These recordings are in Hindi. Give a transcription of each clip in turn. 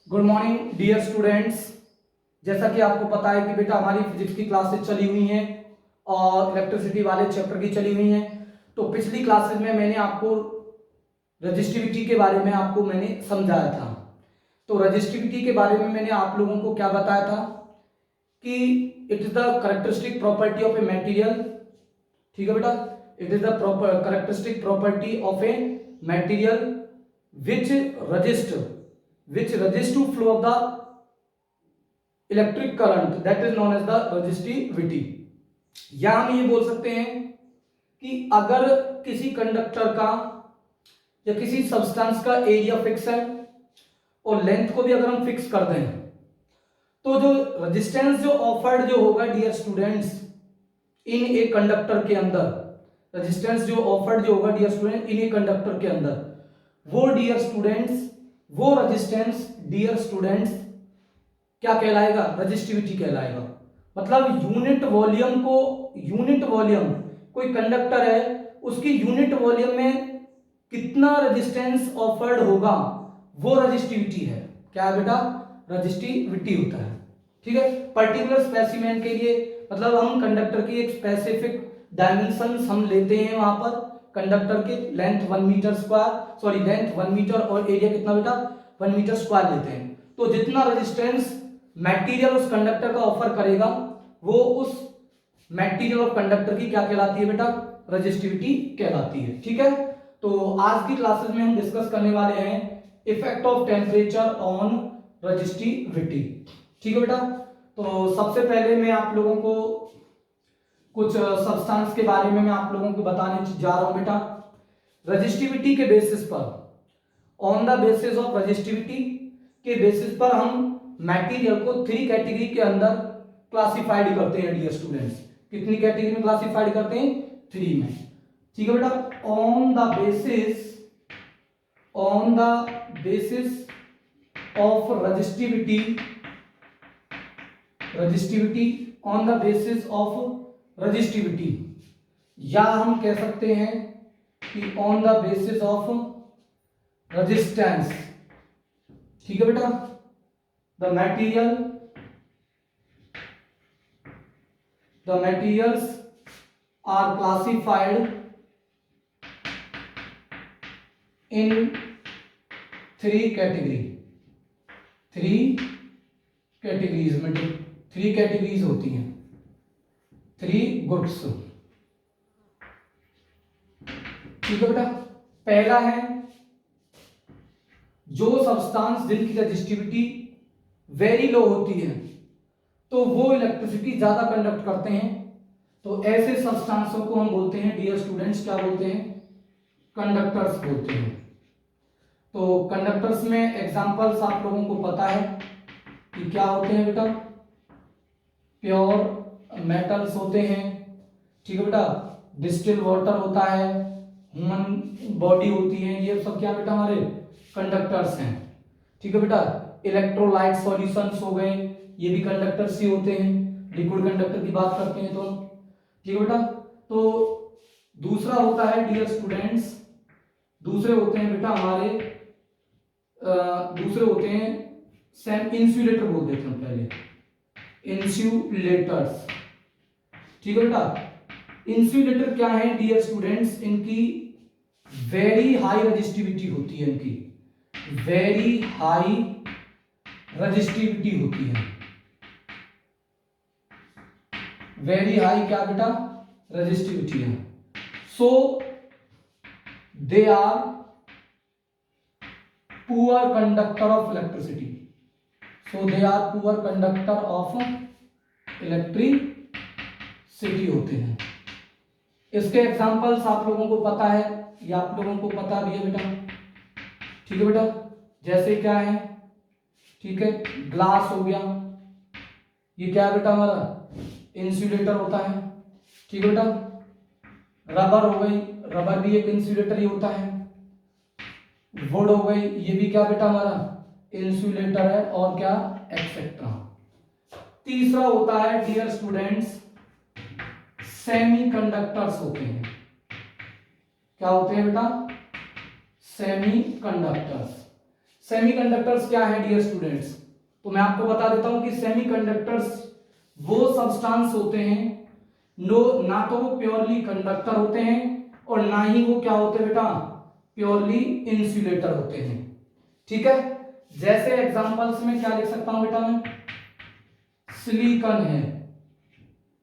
Good morning dear students. जैसा कि आपको पता है कि बेटा हमारी फिजिक्स की क्लासेस चली हुई हैं और इलेक्ट्रिसिटी वाले चैप्टर की चली हुई हैं। तो पिछली क्लासेस में मैंने आपको रजिस्टिविटी के बारे में मैंने समझाया था। तो रजिस्टिविटी के बारे में मैंने आप लोगों को क्या बताया था कि it is the characteristic property of a material. ठीक है बेटा, it is the characteristic property of a material which resist to flow of the electric current, that is known as the resistivity. या हम ये बोल सकते हैं कि अगर किसी कंडक्टर का या किसी सब्सटेंस का एरिया फिक्स है और लेंथ को भी अगर हम फिक्स कर दें तो जो रेजिस्टेंस जो ऑफर्ड जो होगा dear students in a conductor के अंदर, रेजिस्टेंस जो ऑफर्ड जो होगा dear student in a conductor के अंदर, वो डियर स्टूडेंट्स वो रेजिस्टेंस डियर स्टूडेंट्स क्या कहलाएगा? रजिस्टिविटी कहलाएगा। मतलब यूनिट वॉल्यूम कोई कंडक्टर है उसकी यूनिट वॉल्यूम में कितना रेजिस्टेंस ऑफर्ड होगा वो रजिस्टिविटी है। क्या है बेटा? रजिस्टिविटी होता है। ठीक है, पर्टिकुलर स्पेसिमेन के लिए मतलब हम कंडक्टर की एक स्पेसिफिक डायमेंशन हम लेते हैं, वहां पर कंडक्टर के length 1 metre square, sorry length 1 metre और एरिया कितना बेटा? 1 मीटर स्क्वायर लेते हैं। तो जितना रेजिस्टेंस मटेरियल उस कंडक्टर का ऑफर करेगा वो उस मटेरियल ऑफ कंडक्टर की क्या कहलाती है बेटा? रजिस्टिविटी कहलाती है। ठीक है, तो आज की क्लासेस में हम डिस्कस करने वाले हैं effect of temperature on resistivity. ठीक है बेटा, तो सबसे पहले मैं आप लोगों को कुछ सब्सटेंस के बारे में मैं आप लोगों को बताने जा रहा हूं बेटा। रजिस्टिविटी के बेसिस पर, on the basis of resistivity के बेसिस पर हम मटेरियल को 3 कैटेगरी के अंदर क्लासिफाइड करते हैं डियर स्टूडेंट्स। कितनी कैटेगरी में क्लासिफाइड करते हैं? 3 में। ठीक है बेटा, on the basis of resistivity on the basis of resistivity, या हम कह सकते हैं कि on the basis of resistance. ठीक है बेटा, the materials are classified in 3 categories होती हैं, 3 गुड्स। ठीक है बेटा, पहला है जो सब्सटेंस जिनकी रजिस्टिविटी वेरी लो होती है तो वो इलेक्ट्रिसिटी ज्यादा कंडक्ट करते हैं। तो ऐसे सब्सटेंसों को हम बोलते हैं डियर स्टूडेंट्स, क्या बोलते हैं? कंडक्टर्स बोलते हैं। तो कंडक्टर्स में एग्जांपल्स आप लोगों को पता है कि क्या होते हैं बेटा? प्योर मेटल्स होते हैं। ठीक है बेटा, डिस्टिल वाटर होता है, ह्यूमन बॉडी होती है, ये सब क्या बेटा हमारे कंडक्टर्स हैं। ठीक है बेटा, इलेक्ट्रोलाइट सॉल्यूशंस हो गए, ये भी कंडक्टर्स ही होते हैं। लिक्विड कंडक्टर की बात करते हैं तो हम। ठीक है बेटा, तो दूसरा होता है डियर स्टूडेंट्स, दूसरे होते हैं बेटा हमारे दूसरे होते हैं इंसुलेटर बोल देते हैं पहले, इंसुलेटर्स। ठीक है बेटा, इंसुलेटर क्या है डियर स्टूडेंट्स? इनकी वेरी हाई रजिस्टिविटी होती है, इनकी वेरी हाई रजिस्टिविटी होती है। वेरी हाई क्या बेटा? रजिस्टिविटी है। So they are poor conductor of electricity. Electricity होते हैं। इसके एग्जांपल्स आप लोगों को पता है, या आप लोगों को पता भी है बेटा। ठीक है बेटा, जैसे क्या है? ठीक है, ग्लास हो गया, ये क्या है बेटा? हमारा इंसुलेटर होता है। ठीक है बेटा, रबर हो गई, रबर भी एक इंसुलेटर ही होता है। वुड हो गई, ये भी क्या बेटा? हमारा इंसुलेटर है, और क्या? एक्सेट्रा। तीसरा होता है डियर स्टूडेंट्स सेमीकंडक्टर्स होते हैं। क्या होते हैं बेटा? सेमीकंडक्टर्स। सेमीकंडक्टर्स क्या है डियर स्टूडेंट्स? तो मैं आपको बता देता हूं कि सेमीकंडक्टर्स वो सब्सटेंस होते हैं ना तो वो प्योरली कंडक्टर होते हैं और ना ही वो क्या होते हैं बेटा, प्योरली इंसुलेटर होते हैं। ठीक है, जैसे एग्जांपल्स में क्या लिख सकता हूं बेटा मैं, सिलिकॉन है,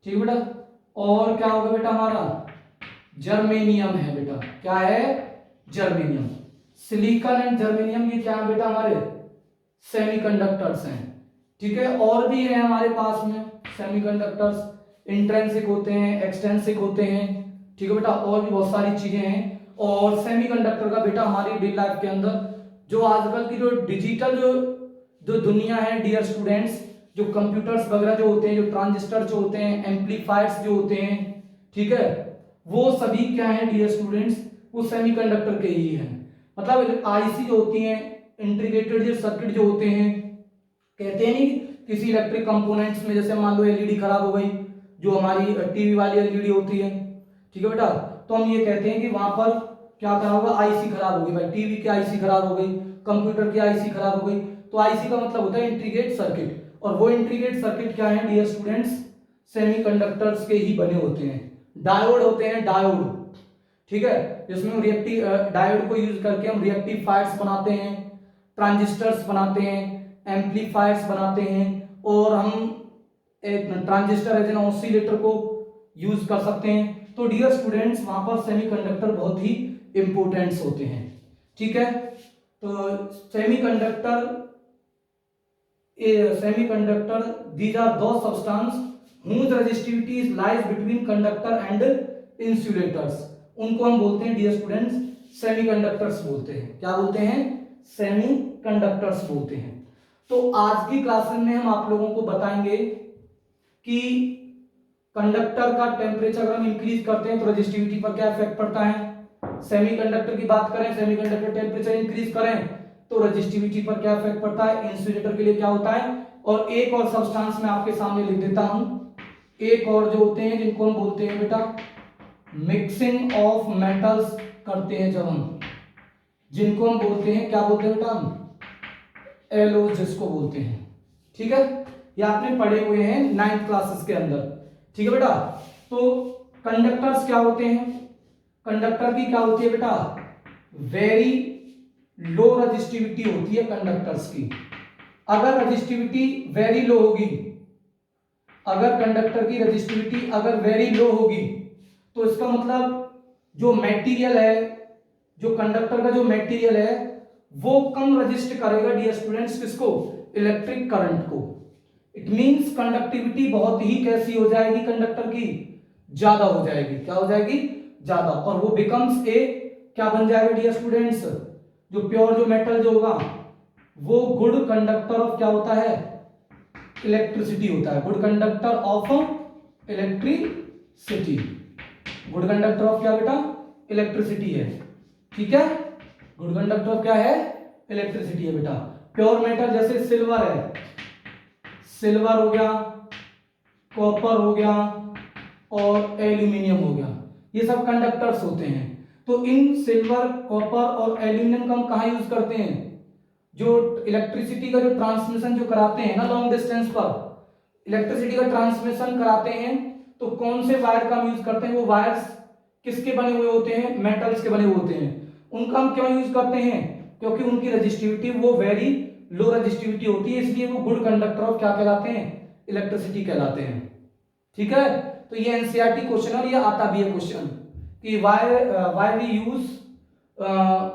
ठीक बेटा, और क्या होगा बेटा हमारा, जर्मेनियम है बेटा, क्या है, जर्मेनियम। सिलिकॉन एंड जर्मेनियम ये क्या है बेटा, हमारे सेमीकंडक्टर्स हैं। ठीक है, और भी है हमारे पास में सेमीकंडक्टर्स, इंट्रिंसिक होते हैं, एक्सट्रिंसिक होते हैं। ठीक है बेटा, और भी बहुत सारी चीजें हैं। और सेमीकंडक्टर का बेटा हमारी डेली लाइफ के अंदर जो आजकल की जो डिजिटल जो दुनिया है डियर स्टूडेंट्स, जो कंप्यूटर्स वगैरह जो होते हैं, जो ट्रांजिस्टर जो होते हैं, एम्पलीफायर्स जो होते हैं, ठीक है, वो सभी क्या है डियर स्टूडेंट्स, वो सेमीकंडक्टर के ही हैं। मतलब आईसी जो होती हैं, इंटीग्रेटेड जो सर्किट जो होते हैं, कहते हैं नहीं किसी इलेक्ट्रिक कंपोनेंट्स में, जैसे मान लो एलईडी खराब हो गई, जो हमारी टीवी वाली एलईडी होती है, ठीक है बेटा, तो हम ये कहते हैं कि वहां पर क्या खराब होगा, आईसी खराब हो गई भाई, टीवी की आईसी खराब हो गई, कंप्यूटर की आईसी खराब हो गई। तो आईसी का मतलब होता है इंटीग्रेटेड सर्किट, और वो इंटीग्रेटेड सर्किट क्या है डियर स्टूडेंट्स, सेमीकंडक्टर्स के ही बने होते हैं। डायोड होते हैं, डायोड, ठीक है, जिसमें रिएक्टिव डायोड को यूज करके हम रिएक्टिव फायर्स बनाते हैं, ट्रांजिस्टर्स बनाते हैं, एम्पलीफायर्स बनाते हैं, और हम एक ट्रांजिस्टर एज एन ऑसिलेटर को यूज कर सकते हैं। तो डियर स्टूडेंट्स वहां पर सेमीकंडक्टर बहुत ही इंपॉर्टेंट्स होते हैं। ठीक है, तो सेमीकंडक्टर दीज आर दो substance whose resistivity lies between conductor and insulators, उनको हम बोलते हैं डियर स्टूडेंट्स सेमीकंडक्टर्स बोलते हैं। क्या बोलते हैं, सेमीकंडक्टर्स बोलते हैं। तो आज की क्लास में हम आप लोगों को बताएंगे कि कंडक्टर का टेम्परेचर अगर हम इंक्रीज करते हैं तो रेजिस्टिविटी पर क्या इफेक्ट पड़ता है। सेमीकंडक्टर की बात करें, सेमीकंडक्टर टेम्परेचर इंक्रीज करें तो रेजिस्टिविटी पर क्या इफेक्ट पड़ता है, इंसुलेटर के लिए क्या होता है। और एक और सब्सटेंस मैं आपके सामने लिख देता हूं, एक और जो होते हैं जिनको हम बोलते हैं बेटा मिक्सिंग ऑफ मेटल्स करते हैं जब हम, जिनको हम बोलते हैं, क्या बोलते हैं बेटा हम, एलोज जिसको बोलते हैं। ठीक है, ये आपने पढ़े हुए हैं 9th क्लासेस के अंदर। ठीक है बेटा, तो कंडक्टर्स क्या होते हैं, कंडक्टर की क्या होती है बेटा, वेरी लो रेजिस्टिविटी होती है कंडक्टर्स की। अगर रेजिस्टिविटी वेरी लो होगी, अगर कंडक्टर की रेजिस्टिविटी अगर वेरी लो होगी, तो इसका मतलब जो मटेरियल है, जो कंडक्टर का जो मटेरियल है वो कम रेजिस्ट करेगा डियर स्टूडेंट्स, किसको, इलेक्ट्रिक करंट को। इट मींस कंडक्टिविटी बहुत ही कैसी हो जाएगी, कंडक्टर की ज्यादा हो जाएगी। क्या हो जाएगी, ज्यादा, और वो बिकम्स ए, क्या बन जाएगा डियर स्टूडेंट्स, जो प्योर जो मेटल जो होगा वो गुड कंडक्टर ऑफ क्या होता है, इलेक्ट्रिसिटी होता है, good conductor of electricity, good conductor of क्या बेटा, इलेक्ट्रिसिटी है। ठीक है, गुड कंडक्टर ऑफ क्या है, इलेक्ट्रिसिटी है बेटा। प्योर मेटल जैसे सिल्वर है, सिल्वर हो गया, कॉपर हो गया और एल्यूमिनियम हो गया, ये सब कंडक्टर्स होते हैं। तो इन सिल्वर, कॉपर और एल्यूमिनियम का हम कहां यूज करते हैं, जो इलेक्ट्रिसिटी का जो ट्रांसमिशन जो कराते हैं ना लॉन्ग डिस्टेंस पर, इलेक्ट्रिसिटी का ट्रांसमिशन कराते हैं, तो कौन से वायर का हम यूज करते हैं, वो वायर्स किसके बने हुए होते हैं, मेटल्स के बने हुए होते हैं। उनका हम क्यों यूज करते हैं, क्योंकि उनकी रेजिस्टिविटी वो वेरी लो रेजिस्टिविटी होती है, इसलिए वो गुड कंडक्टर ऑफ क्या कहलाते हैं, इलेक्ट्रिसिटी कहलाते हैं। ठीक है, तो ये एनसीईआरटी क्वेश्चन और ये आता भी है क्वेश्चन कि why we use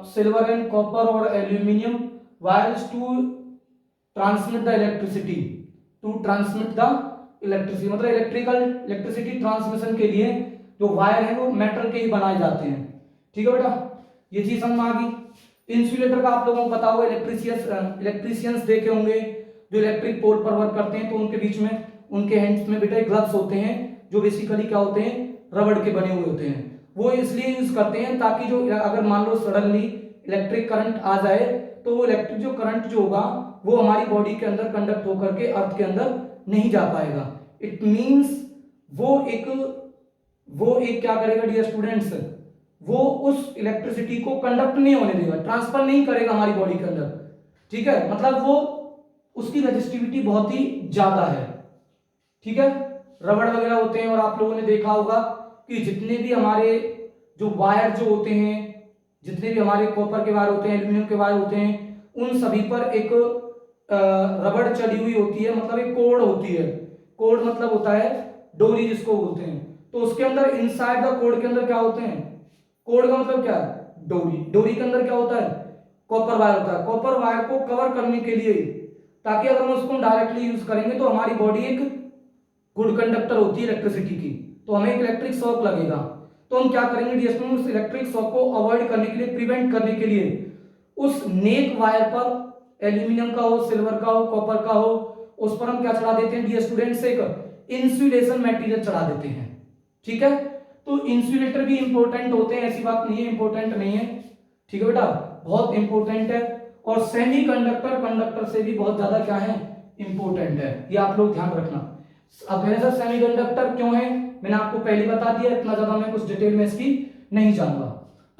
silver and copper और aluminium wires to transmit the electricity, to transmit the electricity, मतलब इलेक्ट्रिसिटी ट्रांसमिशन के लिए जो वायर है वो मेटल के ही बनाए जाते हैं। ठीक है बेटा, ये चीज समझ में आ गई। इंसुलेटर का आप लोगों को पता होगा, इलेक्ट्रीशियंस देखे होंगे जो इलेक्ट्रिक पोल पर वर्क करते हैं, तो उनके बीच में उनके हैंड्स में बेटा ग्लव्स होते हैं जो बेसिकली क्या होते हैं, रबड़ के बने हुए होते हैं। वो इसलिए यूज करते हैं ताकि जो अगर मान लो सडनली इलेक्ट्रिक करंट आ जाए तो वो इलेक्ट्रिक जो करंट जो होगा वो हमारी बॉडी के अंदर कंडक्ट होकर के अर्थ के अंदर नहीं जा पाएगा। इट मींस वो एक क्या करेगा डियर स्टूडेंट्स, वो उस इलेक्ट्रिसिटी को कंडक्ट नहीं होने देगा, ट्रांसफर नहीं करेगा हमारी बॉडी के अंदर। ठीक है, मतलब वो उसकी रजिस्टिविटी बहुत ही ज्यादा है। ठीक है, रबड़ वगैरह होते हैं और आप लोगों ने देखा होगा कि जितने भी हमारे जो वायर जो होते हैं, जितने भी हमारे कॉपर के वायर होते हैं, एल्यूमिनियम के वायर होते हैं, उन सभी पर एक रबड़ चढ़ी हुई होती है, मतलब एक कोड होती है। कोड मतलब होता है डोरी जिसको बोलते हैं। तो उसके अंदर इनसाइड द कोड के अंदर क्या होते हैं, कोड का मतलब क्या है, डोरी। डोरी के अंदर क्या होता है, कॉपर वायर होता है। कॉपर वायर को कवर करने के लिए, ताकि अगर हम उसको डायरेक्टली यूज करेंगे तो हमारी बॉडी एक गुड कंडक्टर होती है इलेक्ट्रिसिटी की, तो हमें एक इलेक्ट्रिक शॉक लगेगा। तो हम क्या करेंगे डीएस में, उस इलेक्ट्रिक शॉक को अवॉइड करने के लिए, प्रिवेंट करने के लिए उस नेक वायर पर, एल्यूमिनियम का हो, सिल्वर का हो, कॉपर का हो, उस पर हम क्या चढ़ा देते हैं डियर स्टूडेंट्स, एक इंसुलेशन मटेरियल चढ़ा देते हैं। ठीक है, तो इंसुलेटर भी इंपॉर्टेंट होते हैं, ऐसी बात नहीं है इंपॉर्टेंट नहीं है। ठीक है बेटा, बहुत इंपॉर्टेंट है। और सेमी कंडक्टर कंडक्टर से भी बहुत ज्यादा क्या है, इंपॉर्टेंट है, ये आप लोग ध्यान रखना। अब सर सेमी कंडक्टर क्यों है, मैंने आपको पहले बता दिया, इतना ज्यादा मैं कुछ डिटेल में इसकी नहीं जानूंगा।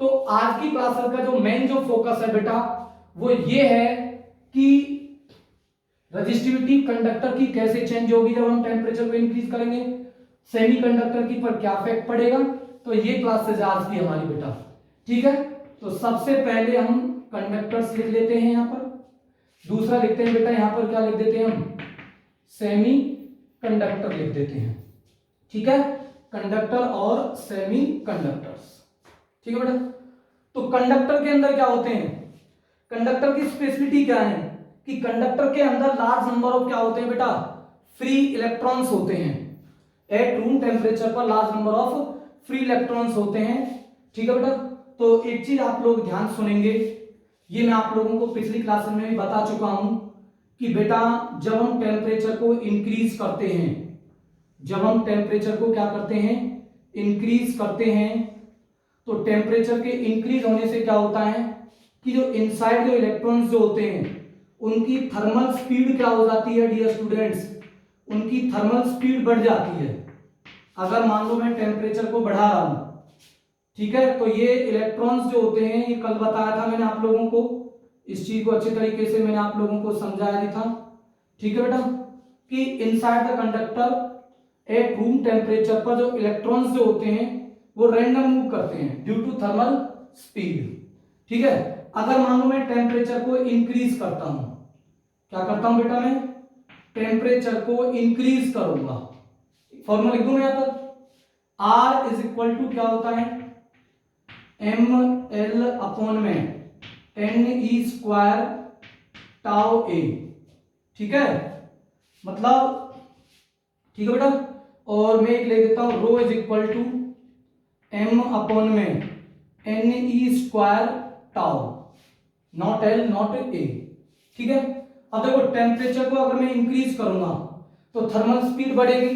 तो आज की क्लास का जो मेन जो फोकस है बेटा, वो ये है कि रजिस्टिविटी कंडक्टर की कैसे चेंज होगी जब हम टेम्परेचर को इंक्रीज करेंगे, सेमी कंडक्टर की पर क्या इफेक्ट पड़ेगा। तो ये क्लासेस आज की हमारी बेटा। ठीक है, तो सबसे पहले हम कंडक्टर्स लिख लेते हैं यहां पर, दूसरा लिखते हैं बेटा यहां पर क्या लिख देते हैं हम, सेमी कंडक्टर लिख देते हैं। ठीक है, कंडक्टर और सेमी कंडक्टर्स। ठीक है बेटा, तो कंडक्टर के अंदर क्या होते हैं, कंडक्टर की स्पेशलिटी क्या है कि कंडक्टर के अंदर लार्ज नंबर ऑफ क्या होते हैं बेटा, फ्री इलेक्ट्रॉन्स होते हैं। एट रूम टेम्परेचर पर large number of free electrons होते हैं। ठीक है बेटा, तो एक चीज आप लोग ध्यान सुनेंगे, ये मैं आप लोगों को पिछली क्लास में भी बता चुका हूं कि बेटा जब हम टेम्परेचर को इंक्रीज करते हैं, जब हम टेम्परेचर को क्या करते हैं, इंक्रीज करते हैं, तो टेम्परेचर के इंक्रीज होने से क्या होता है कि जो इनसाइड जो इलेक्ट्रॉन्स जो होते हैं उनकी थर्मल स्पीड क्या हो जाती है डियर स्टूडेंट्स, उनकी थर्मल स्पीड बढ़ जाती है। अगर मान लो मैं टेम्परेचर को बढ़ा रहा हूं, ठीक है, तो ये इलेक्ट्रॉन्स जो होते हैं, ये कल बताया था मैंने आप लोगों को, इस चीज को अच्छे तरीके से मैंने आप लोगों को समझाया भी था। ठीक है बेटा, कि inside the conductor at room temperature पर जो इलेक्ट्रॉन्स जो होते हैं वो रैंडम मूव करते हैं ड्यू टू थर्मल स्पीड। ठीक है, अगर मान लो मैं टेम्परेचर को इंक्रीज करता हूं, क्या करता हूं बेटा, मैं टेम्परेचर को इंक्रीज करूंगा, फॉर्मूला लिख दूं यहां पर, R इज इक्वल टू क्या होता है, ml अपॉन में ne स्क्वायर टाउ a। ठीक है, मतलब ठीक है बेटा, और मैं एक ले देता हूं rho is equal to m upon में ne square tau, not l not a। ठीक है, अब देखो टेम्परेचर को अगर मैं इंक्रीज करूंगा तो थर्मल स्पीड बढ़ेगी,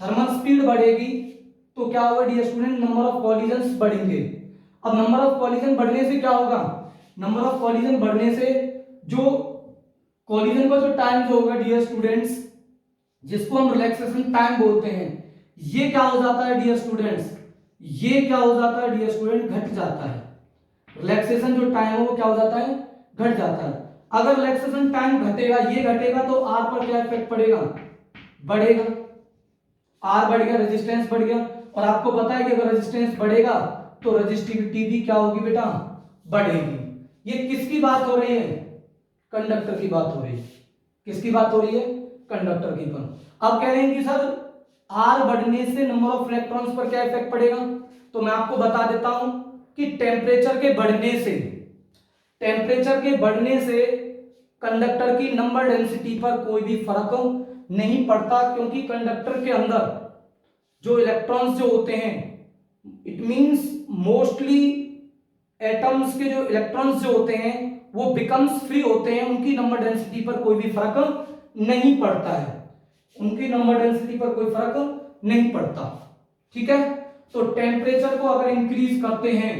थर्मल स्पीड बढ़ेगी तो क्या होगा dear student, number of collisions बढ़ेंगे। अब नंबर ऑफ कॉलिजन बढ़ने से क्या होगा, नंबर ऑफ कॉलिजन बढ़ने से जो कॉलिजन का जो टाइम जो होगा डियर स्टूडेंट्स, जिसको हम रिलैक्सेशन टाइम बोलते हैं, ये क्या हो जाता है डियर स्टूडेंट्स, ये क्या हो जाता है डियर स्टूडेंट, घट जाता है। रिलैक्सेशन जो टाइम है वो क्या हो जाता है, घट जाता है। अगर रिलैक्सेशन टाइम घटेगा, ये घटेगा, तो आर पर क्या इफेक्ट पड़ेगा, बढ़ेगा, आर बढ़ गया, रेजिस्टेंस बढ़ गया। और आपको पता है कि अगर रेजिस्टेंस बढ़ेगा तो रेजिस्टिविटी भी क्या होगी बेटा, बढ़ेगी। ये किसकी बात हो रही है, कंडक्टर की बात हो रही है, किसकी बात हो रही है, कंडक्टर की। अब कह रहे हैं कि सर आर बढ़ने से नंबर ऑफ इलेक्ट्रॉन्स पर क्या इफेक्ट पड़ेगा, तो मैं आपको बता देता हूं कि टेम्परेचर के बढ़ने से, टेम्परेचर के बढ़ने से कंडक्टर की नंबर डेंसिटी पर कोई भी फर्क नहीं पड़ता, क्योंकि कंडक्टर के अंदर जो इलेक्ट्रॉन्स जो होते हैं, इट मींस मोस्टली एटम्स के जो इलेक्ट्रॉन्स जो होते हैं वो बिकम्स फ्री होते हैं, उनकी नंबर डेंसिटी पर कोई भी फर्क नहीं पड़ता है, उनकी नंबर डेंसिटी पर कोई फर्क नहीं पड़ता। ठीक है, तो टेम्परेचर को अगर इंक्रीज करते हैं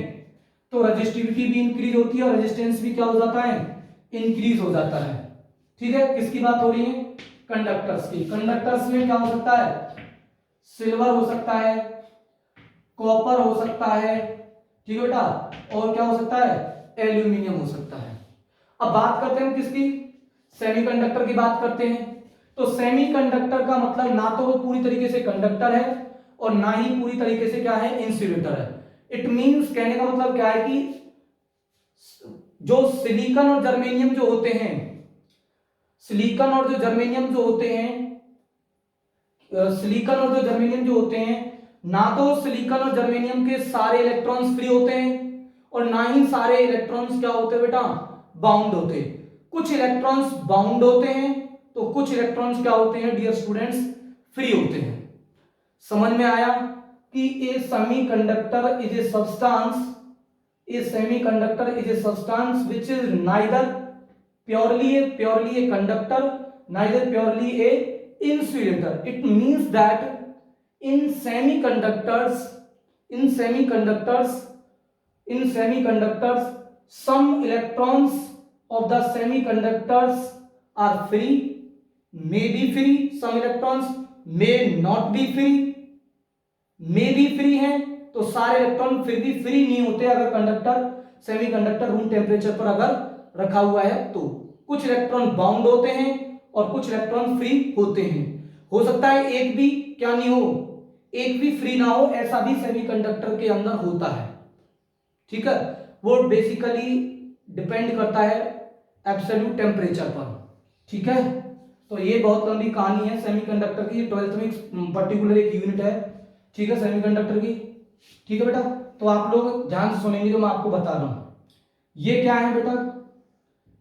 तो रेजिस्टिविटी भी इंक्रीज होती है और रेजिस्टेंस भी क्या हो जाता है, इंक्रीज हो जाता है। ठीक है, किसकी बात हो रही है, कंडक्टर्स की। कंडक्टर्स में क्या हो सकता है, सिल्वर हो सकता है, कॉपर हो सकता है, ठीक है बेटा, और क्या हो सकता है, एल्यूमिनियम हो सकता है। अब बात करते हैं किसकी, सेमीकंडक्टर की बात करते हैं। तो सेमीकंडक्टर का मतलब ना तो वो पूरी तरीके से कंडक्टर है और ना ही पूरी तरीके से क्या है, इंसुलेटर है। इट मींस, कहने का मतलब क्या है कि जो सिलिकॉन और जर्मेनियम जो होते हैं, सिलिकॉन और जो जर्मेनियम जो होते हैं, सिलिकॉन और जो जर्मेनियम जो होते हैं, ना तो सिलिकॉन और जर्मेनियम के सारे इलेक्ट्रॉन्स फ्री होते हैं और ना ही सारे इलेक्ट्रॉन्स क्या होते हैं बेटा, बाउंड होते हैं। कुछ इलेक्ट्रॉन्स बाउंड होते हैं तो कुछ इलेक्ट्रॉन्स क्या होते हैं डियर स्टूडेंट्स, फ्री होते हैं। समझ में आया कि a semiconductor is a substance, a semiconductor is a substance which is neither purely a conductor, neither purely a insulator. It means that in semiconductors some electrons of the semiconductors are free, may be free, some electrons may not be free, may be free हैं तो सारे इलेक्ट्रॉन फिर भी फ्री नहीं होते अगर कंडक्टर सेमीकंडक्टर रूम टेम्परेचर पर अगर रखा हुआ है तो। कुछ इलेक्ट्रॉन बाउंड होते हैं और कुछ इलेक्ट्रॉन फ्री होते हैं। हो सकता है एक भी क्या नहीं हो, एक भी फ्री ना हो, ऐसा भी सेमीकंडक्टर के अंदर होता है। ठीक है, वो बेसिकली डिपेंड करता है एब्सोल्यूट टेम्परेचर पर। ठीक है, तो ये बहुत लंबी कहानी है सेमीकंडक्टर की, 12th में पर्टिकुलर एक यूनिट है। ठीक है, सेमीकंडक्टर की। ठीक है बेटा, तो आप लोग ध्यान से सुनेंगे जो मैं आपको बता रहा हूं। ये क्या है बेटा,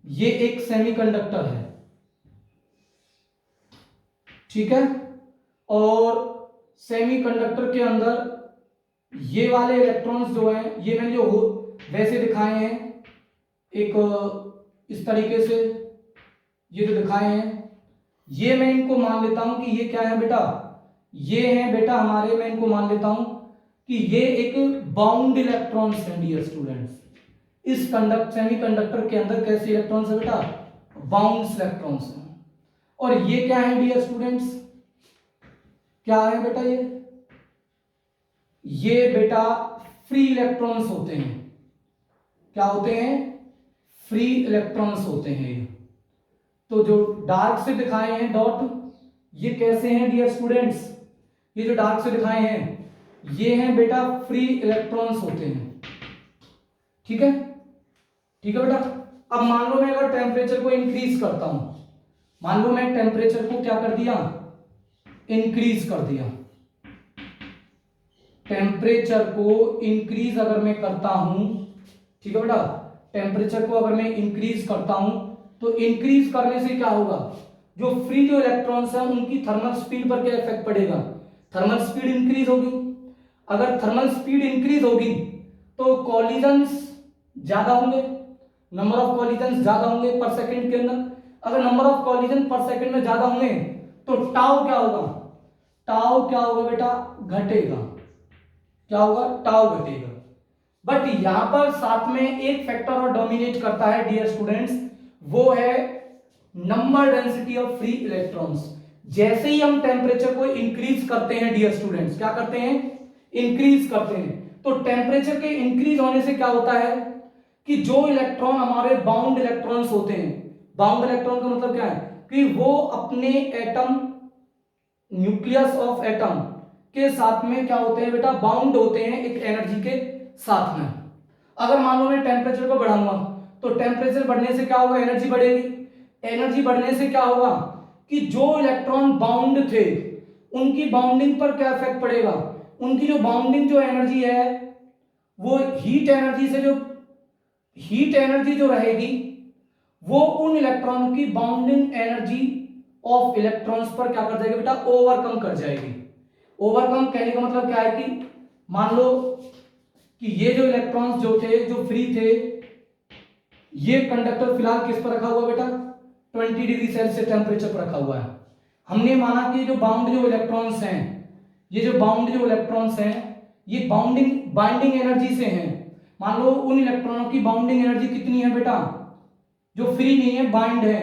ये एक सेमीकंडक्टर है। ठीक है, और सेमीकंडक्टर के अंदर ये वाले इलेक्ट्रॉन्स जो हैं, ये मैंने जो वैसे दिखाए हैं, एक इस तरीके से ये जो दिखाए हैं, ये मैं इनको मान लेता हूं कि ये क्या है बेटा, ये हैं बेटा हमारे, मैं इनको मान लेता हूं कि ये एक बाउंड इलेक्ट्रॉन्स हैं डियर स्टूडेंट्स। इस सेमीकंडक्टर के अंदर कैसे इलेक्ट्रॉन्स है बेटा, बाउंड इलेक्ट्रॉन्स हैं। और ये क्या है डियर स्टूडेंट्स, क्या है बेटा, ये बेटा फ्री इलेक्ट्रॉन्स होते हैं। क्या होते हैं, फ्री इलेक्ट्रॉन्स होते हैं। तो जो डार्क से दिखाए हैं डॉट, ये कैसे हैं डियर स्टूडेंट्स, ये जो डार्क से दिखाए हैं ये हैं बेटा फ्री इलेक्ट्रॉन्स होते हैं। ठीक है, ठीक है बेटा। अब मान लो मैं अगर टेम्परेचर को इंक्रीज करता हूं, मान लो मैं टेम्परेचर को क्या कर दिया, इंक्रीज कर दिया। टेम्परेचर को इंक्रीज अगर मैं करता हूं, ठीक है बेटा, टेम्परेचर को अगर मैं इंक्रीज करता हूं तो इंक्रीज करने से क्या होगा, जो फ्री जो इलेक्ट्रॉन्स हैं उनकी थर्मल स्पीड पर क्या इफेक्ट पड़ेगा, थर्मल स्पीड इंक्रीज होगी। अगर थर्मल स्पीड इंक्रीज होगी तो कॉलिजन्स ज्यादा होंगे, नंबर ऑफ कॉलिजन्स ज्यादा होंगे पर सेकंड के अंदर। अगर नंबर ऑफ कॉलिजन पर सेकंड में ज्यादा होंगे तो टाउ क्या होगा, टाउ क्या होगा बेटा, घटेगा। क्या होगा, टाउ घटेगा। बट यहां पर साथ में एक फैक्टर और डोमिनेट करता है डियर स्टूडेंट्स, वो है number density of free electrons. जैसे ही हम टेम्परेचर को इंक्रीज करते हैं डियर स्टूडेंट्स, क्या करते हैं, इंक्रीज करते हैं, तो टेम्परेचर के इंक्रीज होने से क्या होता है कि जो इलेक्ट्रॉन हमारे बाउंड इलेक्ट्रॉन्स होते हैं, बाउंड इलेक्ट्रॉन का मतलब क्या है कि वो अपने एटम, न्यूक्लियस ऑफ एटम के साथ में क्या होते हैं बेटा, बाउंड होते हैं एक एनर्जी के साथ में। अगर मान लो मैं टेम्परेचर को बढ़ाऊंगा तो टेम्परेचर बढ़ने से क्या होगा, एनर्जी बढ़ेगी। एनर्जी बढ़ने से क्या होगा कि जो इलेक्ट्रॉन बाउंड थे उनकी बाउंडिंग पर क्या इफेक्ट पड़ेगा, उनकी जो बाउंडिंग जो एनर्जी है वो हीट एनर्जी से, जो हीट एनर्जी जो रहेगी वो उन इलेक्ट्रॉन की बाउंडिंग एनर्जी ऑफ इलेक्ट्रॉन्स पर क्या कर जाएगी बेटा, ओवरकम कर जाएगी। ओवरकम कहने का मतलब क्या है कि मान लो कि ये जो इलेक्ट्रॉन्स जो थे, जो फ्री थे, ये कंडक्टर फिलहाल किस पर रखा हुआ बेटा, 20 डिग्री सेल्सियस टेम्परेचर पर रखा हुआ है। हमने माना कि जो बाउंड जो इलेक्ट्रॉन्स हैं, ये जो बाउंड जो इलेक्ट्रॉन्स हैं ये बाइंडिंग एनर्जी से हैं। मान लो उन इलेक्ट्रॉनों की बाउंडिंग एनर्जी कितनी है बेटा, जो फ्री नहीं है, बाइंड है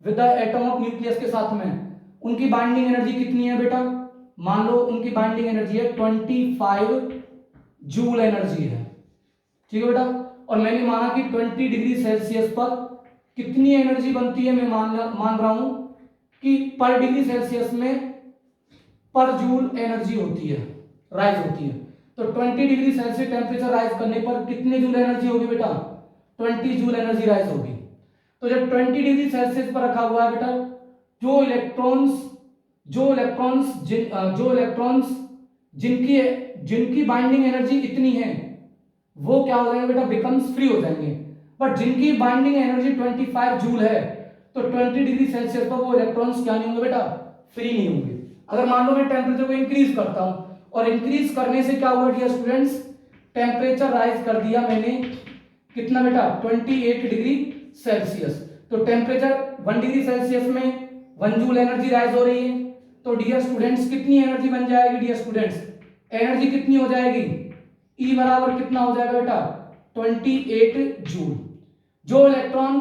with the atom of nucleus के साथ में, उनकी बाइंडिंग एनर्जी कितनी है बेटा, मान लो उनकी बाइंडिंग एनर्जी है 25 जूल एनर्जी है। ठीक है बेटा, और मैंने माना कि 20 डिग्री सेल्सियस पर कितनी एनर्जी बनती है, मैं मान रहा हूं कि पर डिग्री सेल्सियस में पर जूल एनर्जी होती है, राइज होती है। तो 20 डिग्री सेल्सियस टेम्परेचर राइज करने पर कितने जूल एनर्जी होगी बेटा, 20 जूल एनर्जी राइज होगी। तो जब 20 डिग्री सेल्सियस पर रखा हुआ है बेटा, जो इलेक्ट्रॉन्स जिनकी बाइंडिंग एनर्जी इतनी है वो क्या हो जाएंगे बेटा, बिकम्स फ्री हो जाएंगे। बट जिनकी बाइंडिंग एनर्जी 25 जूल है तो 20 डिग्री सेल्सियस पर वो इलेक्ट्रॉन्स क्या नहीं होंगे बेटा, फ्री नहीं होंगे। अगर मान लो मैं टेम्परेचर को इंक्रीज करता हूं और इंक्रीज करने से क्या हुआ डियर स्टूडेंट्स, टेम्परेचर राइज कर दिया मैंने कितना बेटा, 28 डिग्री सेल्सियस। तो टेम्परेचर 1 डिग्री सेल्सियस में 1 जूल एनर्जी राइज हो रही है। तो डियर स्टूडेंट्स कितनी एनर्जी बन जाएगी डियर स्टूडेंट्स, एनर्जी कितनी हो जाएगी, E बराबर कितना हो जाएगा बेटा, 28 जूल। जो इलेक्ट्रॉन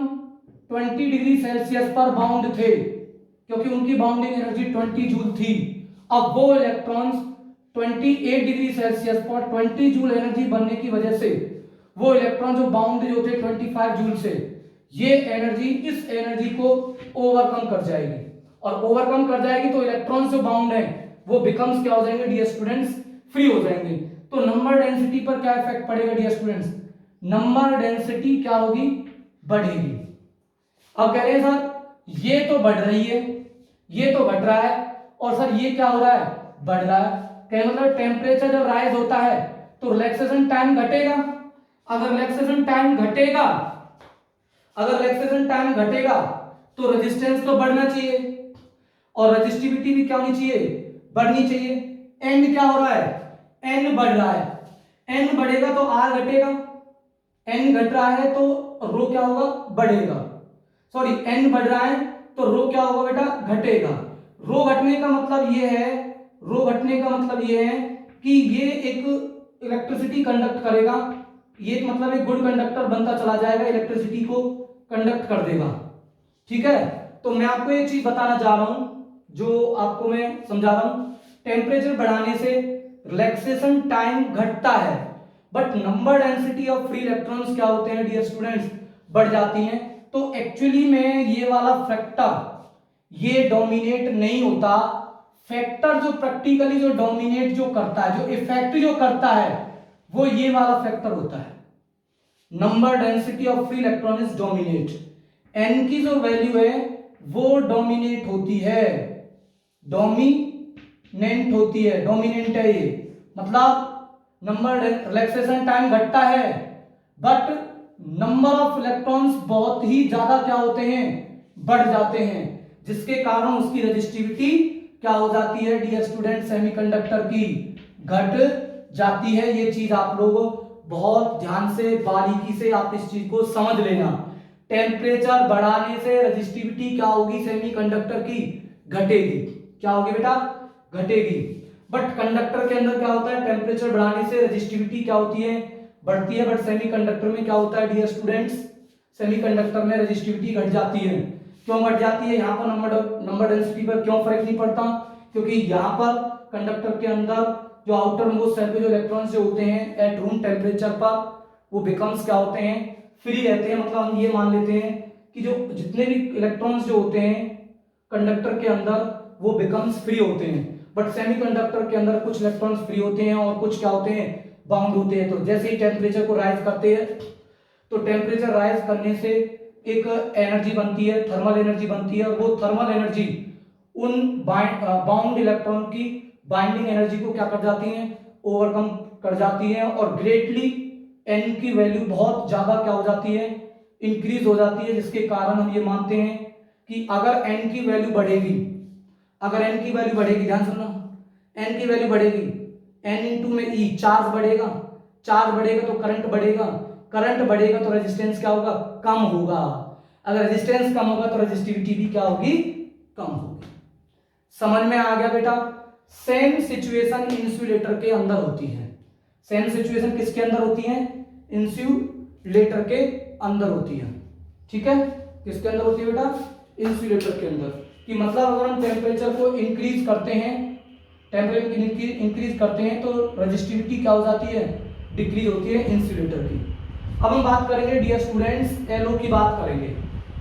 20 डिग्री सेल्सियस पर बाउंड थे क्योंकि उनकी बाउंडिंग एनर्जी 20 जूल थी, अब वो इलेक्ट्रॉन्स 28 डिग्री सेल्सियस पर 20 जूल एनर्जी बनने की वजह से वो इलेक्ट्रॉन जो बाउंड जो थे 25 जूल से, ये एनर्जी इस एनर्जी को ओवरकम कर जाएगी और ओवरकम कर जाएगी तो इलेक्ट्रॉन जो बाउंड है वो बिकम्स क्या हो जाएंगे डियर स्टूडेंट्स, फ्री हो जाएंगे। तो नंबर डेंसिटी पर क्या इफेक्ट पड़ेगा डियर स्टूडेंट्स, नंबर डेंसिटी क्या होगी, बढ़ेगी। अब कह रहे हैं सर ये तो बढ़ रही है, ये तो घट रहा है और सर ये क्या हो रहा है, बढ़ रहा है। क्या मतलब टेम्परेचर जब राइज होता है तो रिलैक्सेशन टाइम घटेगा। अगर रिलैक्सेशन टाइम घटेगा तो रेजिस्टेंस तो बढ़ना चाहिए और रेजिस्टिविटी भी क्या होनी चाहिए, बढ़नी चाहिए। एन क्या हो रहा है, एन बढ़ रहा है, एन बढ़ेगा तो आर घटेगा, एन घट रहा है तो रो क्या होगा, बढ़ेगा। सॉरी, एन बढ़ रहा है तो रो क्या होगा बेटा, घटेगा। रो घटने का मतलब ये है कि ये एक इलेक्ट्रिसिटी कंडक्ट करेगा, ये मतलब एक गुड कंडक्टर बनता चला जाएगा, इलेक्ट्रिसिटी को कंडक्ट कर देगा। ठीक है, तो मैं आपको एक चीज बताना चाह रहा हूं जो आपको मैं समझा रहा हूं, टेम्परेचर बढ़ाने से रिलैक्सेशन टाइम घटता है but number density of free electrons क्या होते हैं डियर स्टूडेंट्स, बढ़ जाती हैं। तो एक्चुअली में ये वाला फैक्टर ये डोमिनेट नहीं होता, फैक्टर जो प्रैक्टिकली जो डोमिनेट जो करता है, जो इफेक्ट जो करता है वो ये वाला फैक्टर होता है, number density of free electron is dominate. N की जो वैल्यू है वो डोमिनेट होती है, डोमिनेंट है ये, मतलब नंबर रिलैक्सेशन टाइम घटता है बट नंबर ऑफ इलेक्ट्रॉन्स बहुत ही ज्यादा क्या होते हैं, बढ़ जाते हैं, जिसके कारण उसकी रेजिस्टिविटी क्या हो जाती है डियर स्टूडेंट, सेमीकंडक्टर की घट जाती है। ये चीज आप लोग बहुत ध्यान से बारीकी से आप इस चीज को समझ लेना। टेम्परेचर बढ़ाने से रेजिस्टिविटी क्या होगी, सेमीकंडक्टर की घटेगी। क्या होगी बेटा, घटेगी। बट कंडक्टर के अंदर क्या होता है, टेम्परेचर बढ़ाने से रेजिस्टिविटी क्या होती है, बढ़ती है। बट सेमीकंडक्टर में क्या होता है डियर स्टूडेंट्स, सेमीकंडक्टर में रेजिस्टिविटी घट जाती है। क्यों घट जाती है, यहाँ पर नंबर डेंसिटी पर क्यों फर्क नहीं पड़ता, क्योंकि यहाँ पर कंडक्टर के अंदर जो आउटर मोस्ट सेल पे जो इलेक्ट्रॉन्स जो होते हैं एट रूम टेम्परेचर पर वो बिकम्स क्या होते हैं, फ्री रहते हैं। मतलब हम ये मान लेते हैं कि जो जितने भी इलेक्ट्रॉन्स जो होते हैं कंडक्टर के अंदर वो बिकम्स फ्री होते हैं। बट सेमीकंडक्टर के अंदर कुछ इलेक्ट्रॉन्स फ्री होते हैं और कुछ क्या होते हैं, बाउंड होते हैं। तो जैसे ही टेम्परेचर को राइज करते हैं तो टेम्परेचर राइज करने से एक एनर्जी बनती है, थर्मल एनर्जी बनती है। वो थर्मल एनर्जी उन बाउंड इलेक्ट्रॉन की बाइंडिंग एनर्जी को क्या कर जाती है, ओवरकम कर जाती है और ग्रेटली एन की वैल्यू बहुत ज्यादा क्या हो जाती है, इंक्रीज हो जाती है। जिसके कारण हम ये मानते हैं कि अगर एन की वैल्यू बढ़ेगी, अगर एन की वैल्यू बढ़ेगी, ध्यान सुनना, एन की वैल्यू बढ़ेगी, एन इंटू में ई, चार्ज बढ़ेगा, चार्ज बढ़ेगा तो करंट बढ़ेगा, करंट बढ़ेगा तो रेजिस्टेंस क्या होगा, कम होगा। अगर रेजिस्टेंस कम होगा तो रेजिस्टिविटी भी क्या होगी, कम होगी। समझ में आ गया बेटा। सेम सिचुएशन इंसुलेटर के अंदर होती है। सेम सिचुएशन किसके अंदर होती है, इंसुलेटर के अंदर होती है। ठीक है, किसके अंदर होती है बेटा, इंसुलेटर के अंदर। कि मतलब अगर हम टेम्परेचर को इंक्रीज करते हैं, टेम्परेचर इंक्रीज करते हैं तो रेजिस्टिविटी क्या हो जाती है, डिक्रीज होती है इंसुलेटर की। अब हम बात करेंगे डियर स्टूडेंट्स, एलओ की बात करेंगे।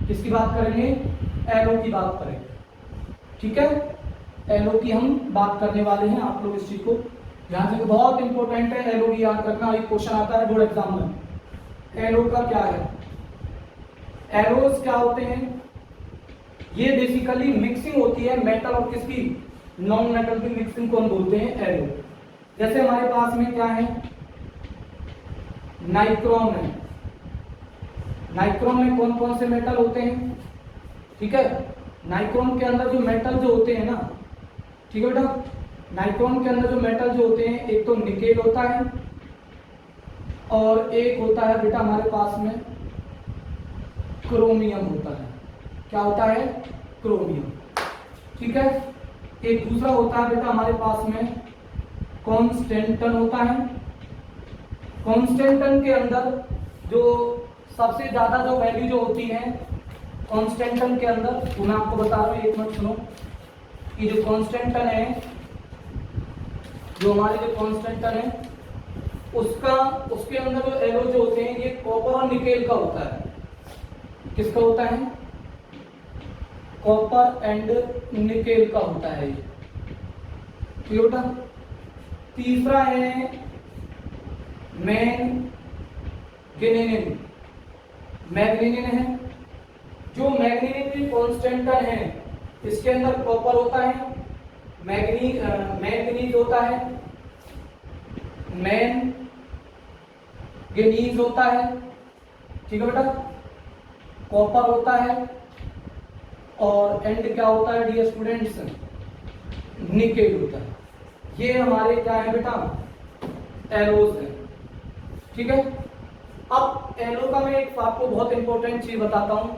किसकी बात करेंगे? एलो की बात करेंगे। ठीक है, एलो की हम बात करने वाले हैं। आप लोग इस चीज को ध्यान से, बहुत इंपॉर्टेंट है एलो की याद रखना, एक क्वेश्चन आता है बोर्ड एग्जाम में। एलो का क्या है? एलोस क्या होते हैं? ये बेसिकली मिक्सिंग होती है मेटल और किसकी? नॉन मेटल की मिक्सिंग को हम बोलते हैं एलो। जैसे हमारे पास में क्या है? नाइक्रोम है। नाइक्रोम में कौन कौन से मेटल होते हैं? ठीक है, नाइक्रोम के अंदर जो मेटल जो होते हैं ना, ठीक है बेटा, नाइक्रोम के अंदर जो मेटल जो होते हैं, एक तो निकेल होता है और एक होता है बेटा हमारे पास में क्रोमियम होता है। क्या होता है? क्रोमियम। ठीक है, एक दूसरा होता है बेटा हमारे पास में कॉन्स्टेंटन होता है। कॉन्स्टेंटन के अंदर जो सबसे ज्यादा जो वैल्यू जो होती है कॉन्स्टेंटन के अंदर, तो मैं आपको बता रहा हूँ, एक मिनट सुनो, कि जो कॉन्स्टेंटन है, जो हमारे जो कॉन्स्टेंटन है उसके अंदर जो एलो जो होते हैं ये कॉपर और निकेल का होता है। किसका होता है? कॉपर एंड निकेल का होता है ये। ठीक है। तीसरा है मैंगनीज। मैंगनीज है, जो मैंगनीज की कॉन्स्टेंटन है इसके अंदर कॉपर होता है, मैंगनीज होता है, मैंगनीज होता है, ठीक है बेटा, कॉपर होता है और एंड क्या होता है डियर स्टूडेंट्स? निकेल होता है। ये हमारे क्या है बेटा? एलोस है। ठीक है, अब एलो का मैं एक आपको बहुत इंपॉर्टेंट चीज बताता हूं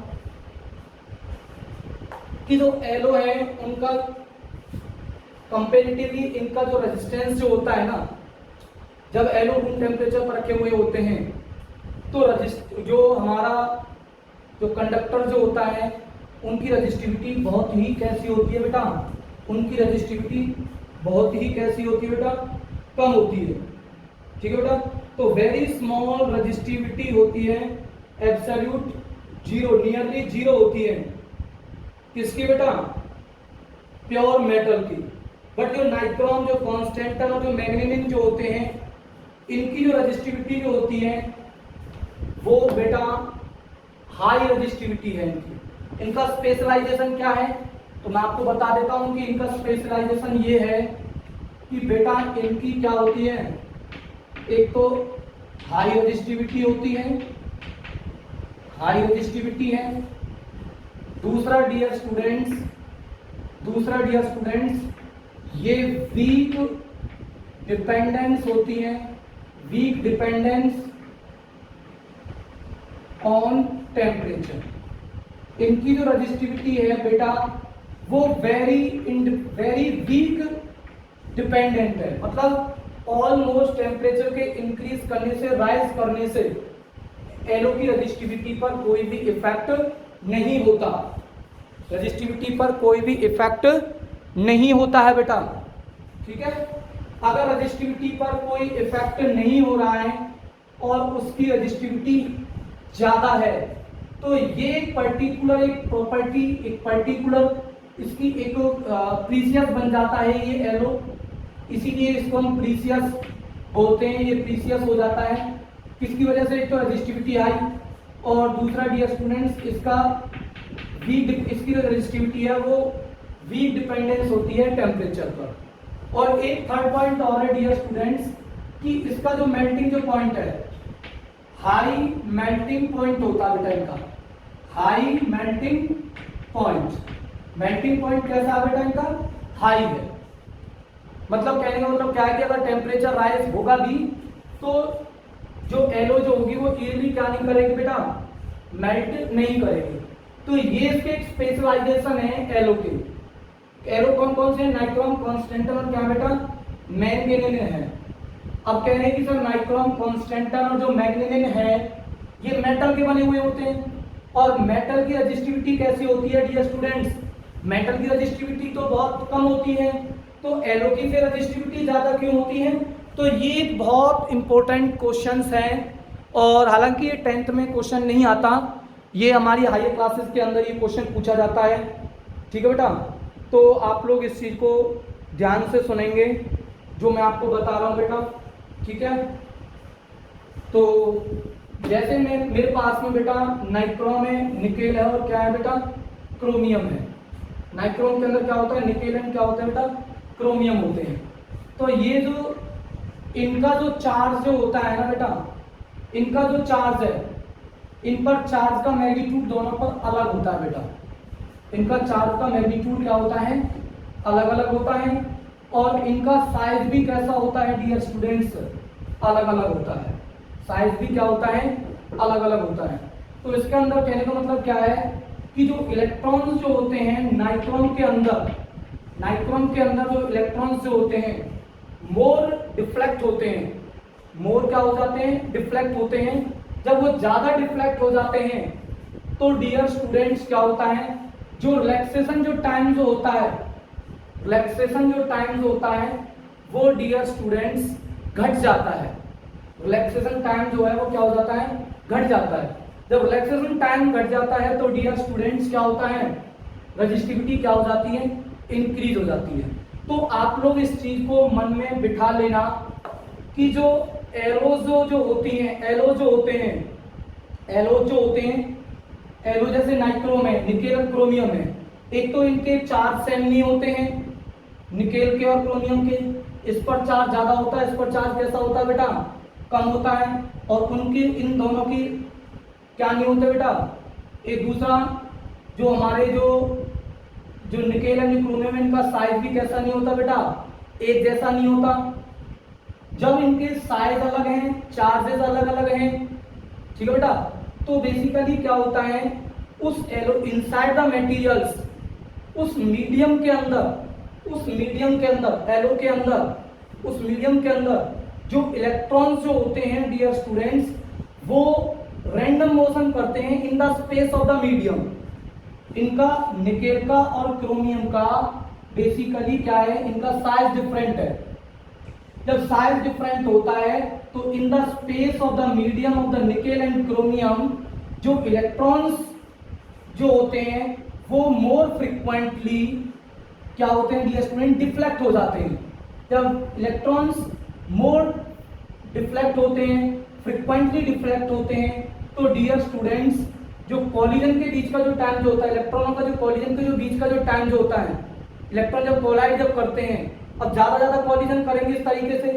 कि जो एलो है उनका कंपेरेटिवली इनका जो रेजिस्टेंस जो होता है ना, जब एलो रूम टेम्परेचर पर रखे हुए होते हैं तो जो हमारा जो कंडक्टर जो होता है उनकी रजिस्टिविटी बहुत ही कैसी होती है बेटा? उनकी रजिस्टिविटी बहुत ही कैसी होती है बेटा? कम होती है। ठीक है बेटा, तो वेरी स्मॉल रजिस्टिविटी होती है, एब्सोल्यूट जीरो, नियरली जीरो होती है। किसकी बेटा? प्योर मेटल की। बट जो नाइक्रोम, जो कॉन्स्टेंटन और जो मैग्नीज जो होते हैं इनकी जो रजिस्टिविटी जो होती है वो बेटा हाई रजिस्टिविटी है इनकी। इनका स्पेशलाइजेशन क्या है? तो मैं आपको बता देता हूं कि इनका स्पेशलाइजेशन ये है कि बेटा इनकी क्या होती है? एक तो हाई रजिस्टिविटी होती है, हाई रजिस्टिविटी है। दूसरा डियर स्टूडेंट्स ये वीक डिपेंडेंस होती है, वीक डिपेंडेंस ऑन टेम्परेचर। इनकी जो रजिस्टिविटी है बेटा वो वेरी वीक डिपेंडेंट है, मतलब ऑलमोस्ट टेम्परेचर के इंक्रीज करने से, राइज करने से एलो की रजिस्टिविटी पर कोई भी इफेक्ट नहीं होता। रजिस्टिविटी पर कोई भी इफेक्ट नहीं होता है बेटा। ठीक है, अगर रजिस्टिविटी पर कोई इफेक्ट नहीं हो रहा है और उसकी रजिस्टिविटी ज्यादा है तो ये पर्टिकुलर एक प्रॉपर्टी, एक पर्टिकुलर इसकी एक प्रीसियस बन जाता है ये एलो, इसीलिए इसको हम प्रीसियस बोलते हैं। ये प्रीसियस हो जाता है किसकी वजह से? एक तो रजिस्टिविटी हाई और दूसरा डियर स्टूडेंट्स इसका इसकी जो रजिस्टिविटी है वो वीक डिपेंडेंस होती है टेम्परेचर पर। और एक थर्ड पॉइंट और है डियर स्टूडेंट्स कि इसका जो मेल्टिंग जो पॉइंट है, हाई मेल्टिंग पॉइंट होता है बेटा इनका, high melting point. Melting point कैसा है बेटा इनका? हाई है। मतलब कहने का मतलब क्या है कि अगर टेम्परेचर राइज होगा भी तो जो एलो जो होगी वो इजीली क्या नहीं करेगी बेटा? मेल्ट नहीं करेगी। तो ये इसके एक स्पेशलाइजेशन है एलो के। एलो कौन कौन से? नाइक्रोम, कॉन्स्टेंटन और क्या बेटा? मैंगनीज है। अब कह रहे हैं कि सर नाइक्रोम, कॉन्स्टेंटन और जो मैंगनीज है ये मेटल के बने हुए होते हैं और मेटल की रजिस्टिविटी कैसी होती है डियर स्टूडेंट्स? मेटल की रजिस्टिविटी तो बहुत कम होती है, तो एलो की फिर रजिस्टिविटी ज्यादा क्यों होती है? तो ये बहुत इंपॉर्टेंट क्वेश्चंस हैं और हालांकि ये 10th में क्वेश्चन नहीं आता ये हमारी हायर क्लासेस के अंदर ये क्वेश्चन पूछा जाता है, ठीक है बेटा। तो आप लोग इस चीज़ को ध्यान से सुनेंगे जो मैं आपको बता रहा हूँ बेटा, ठीक है। तो जैसे मेरे पास में बेटा नाइक्रोम है, निकेल है और क्या है बेटा, क्रोमियम है। नाइक्रोम के अंदर क्या होता है, निकेल एंड क्या होता है बेटा, क्रोमियम होते हैं। तो ये जो इनका जो चार्ज जो होता है ना बेटा, इनका जो चार्ज है, इन पर चार्ज का मैग्नीट्यूड दोनों पर अलग होता है बेटा। इनका चार्ज का मैग्नीट्यूड क्या होता है, अलग अलग होता है। और इनका साइज भी कैसा होता है डियर स्टूडेंट्स, अलग अलग होता है। साइज भी क्या होता है, अलग अलग होता है। तो इसके अंदर कहने का मतलब क्या है कि जो इलेक्ट्रॉन्स जो होते हैं नाइक्रोम के अंदर, नाइक्रोम के अंदर जो इलेक्ट्रॉन्स जो होते हैं मोर डिफ्लेक्ट होते हैं। मोर क्या हो जाते हैं, डिफ्लेक्ट होते हैं। जब वो ज्यादा डिफ्लेक्ट हो जाते हैं तो डियर स्टूडेंट्स क्या होता है, जो रिलैक्सेशन जो टाइम जो होता है, रिलैक्सेशन जो टाइम जो होता है वो डियर स्टूडेंट्स घट जाता है। रिलैक्सेशन टाइम जो है वो क्या हो जाता है, घट जाता है। जब रिलैक्सेशन टाइम घट जाता है तो डियर स्टूडेंट्स क्या होता है, रजिस्टिविटी क्या हो जाती है, इंक्रीज हो जाती है। तो आप लोग इस चीज को मन में बिठा लेना कि जो एरोज जो होती हैं, एलो जो होते हैं, एलो जो होते हैं, एलो जैसे नाइक्रोम है, निकेल और क्रोमियम है, एक तो इनके चार्ज सेम नहीं होते हैं, निकेल के और क्रोमियम के। इस पर चार्ज ज्यादा होता है, इस पर चार्ज कैसा होता है बेटा, कम होता है। और उनकी इन दोनों की क्या नहीं होते बेटा, एक दूसरा जो हमारे जो निकेल एंड क्रोमियम इनका साइज भी कैसा नहीं होता बेटा, एक जैसा नहीं होता। जब इनके साइज अलग हैं, चार्जेस अलग अलग हैं, ठीक है बेटा, तो बेसिकली क्या होता है, उस एलो इनसाइड द मटेरियल्स, उस मीडियम के अंदर, उस मीडियम के अंदर, एलो के अंदर, उस मीडियम के अंदर जो इलेक्ट्रॉन्स जो होते हैं डियर स्टूडेंट्स, वो रैंडम मोशन करते हैं in the space of the medium. इनका निकेल का और क्रोमियम का बेसिकली क्या है, इनका साइज डिफरेंट है। जब साइज डिफरेंट होता है तो इन the space of the medium of the nickel and chromium जो इलेक्ट्रॉन्स जो होते हैं वो मोर फ्रिक्वेंटली क्या होते हैं डियर स्टूडेंट, डिफ्लेक्ट हो जाते हैं। जब इलेक्ट्रॉन्स मोर डिफ्लेक्ट होते हैं, फ्रिक्वेंटली डिफ्लेक्ट होते हैं, तो डियर स्टूडेंट्स जो कॉलिजन के बीच का जो टाइम जो होता है, इलेक्ट्रॉनों का जो कॉलिजन के जो बीच का जो टाइम जो होता है, इलेक्ट्रॉन जब कोलाइड जब करते हैं, अब ज्यादा कॉलिजन करेंगे इस तरीके से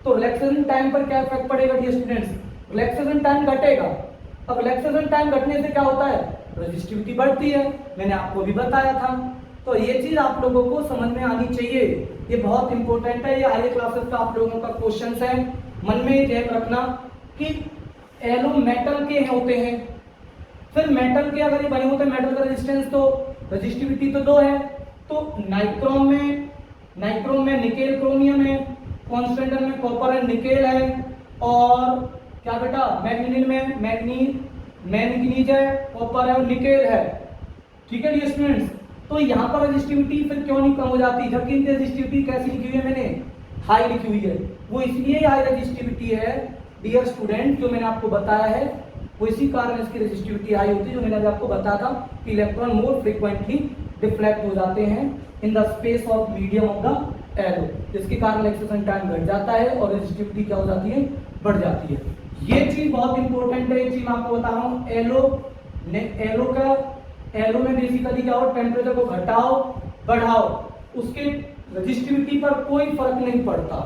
तो रिलैक्सेशन टाइम पर क्या इफेक्ट पड़ेगा डियर स्टूडेंट्स, रिलैक्सेशन टाइम घटेगा। अब रिलैक्सेशन टाइम घटने से क्या होता है, रेजिस्टिविटी बढ़ती है, मैंने आपको भी बताया था। तो ये चीज आप लोगों को समझ में आनी चाहिए, ये बहुत इंपॉर्टेंट है, ये हाई क्लासेस का आप लोगों का क्वेश्चन है। मन में ये ध्यान रखना कि एलो मेटल के होते हैं, फिर मेटल के अगर ये बने होते हैं, मेटल का रेजिस्टेंस तो रेजिस्टिविटी तो 2 है। तो नाइक्रोम में निकेल क्रोमियम है, कॉन्स्टेंट में कॉपर एंड निकेल है, और क्या बेटा मैग्नीज में मैंगनीज है, कॉपर है और निकेल है, ठीक है डियर स्टूडेंट्स। तो यहाँ पर रेजिस्टिविटी फिर क्यों नहीं कम हो जाती, जबकि इनकी रेजिस्टिविटी कैसी लिखी हुई है, मैंने हाई लिखी हुई है। वो इसलिए हाई रेजिस्टिविटी है डियर स्टूडेंट, जो मैंने आपको बताया है, वो इसी कारण इसकी रेजिस्टिविटी हाई होती है, जो मैंने आपको बताया था कि इलेक्ट्रॉन मोर फ्रीक्वेंटली डिफ्लेक्ट हो जाते हैं in the space of medium of the alloy, जिसके कारण रिलैक्सेशन टाइम घट जाता है और रेजिस्टिविटी क्या हो जाती है, बढ़ जाती है। ये चीज बहुत इंपॉर्टेंट है, एक चीज मैं आपको बता रहा हूँ, एलो में बेसिकली क्या हो, टेम्परेचर को घटाओ बढ़ाओ, उसके रेजिस्टिविटी पर कोई फर्क नहीं पड़ता।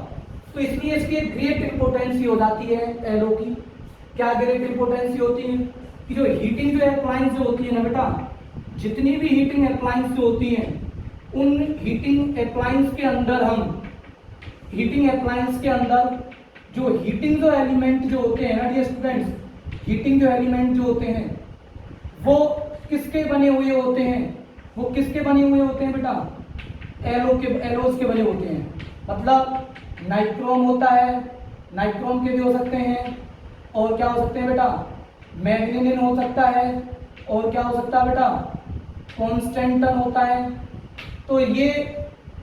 तो इसलिए इसकी एक ग्रेट इंपोर्टेंसी हो जाती है एलो की। क्या ग्रेट इंपोर्टेंसी होती है कि जो हीटिंग जो अप्लायंस जो होती है ना बेटा, जितनी भी हीटिंग अप्लायंस जो होती हैं, उन हीटिंग अप्लायंस के अंदर हम हीटिंग अप्लायंस के अंदर जो हीटिंग जो एलिमेंट जो होते हैं ना डियर स्टूडेंट्स, हीटिंग जो एलिमेंट जो होते हैं वो किसके बने हुए होते हैं, वो किसके बने हुए होते हैं बेटा, एलोस के बने होते हैं। मतलब नाइक्रोम होता है, नाइक्रोम के भी हो सकते हैं, और क्या हो सकते हैं बेटा, मैग्नीनियम हो सकता है, और क्या हो सकता है बेटा, कॉन्स्टेंटन होता है। तो ये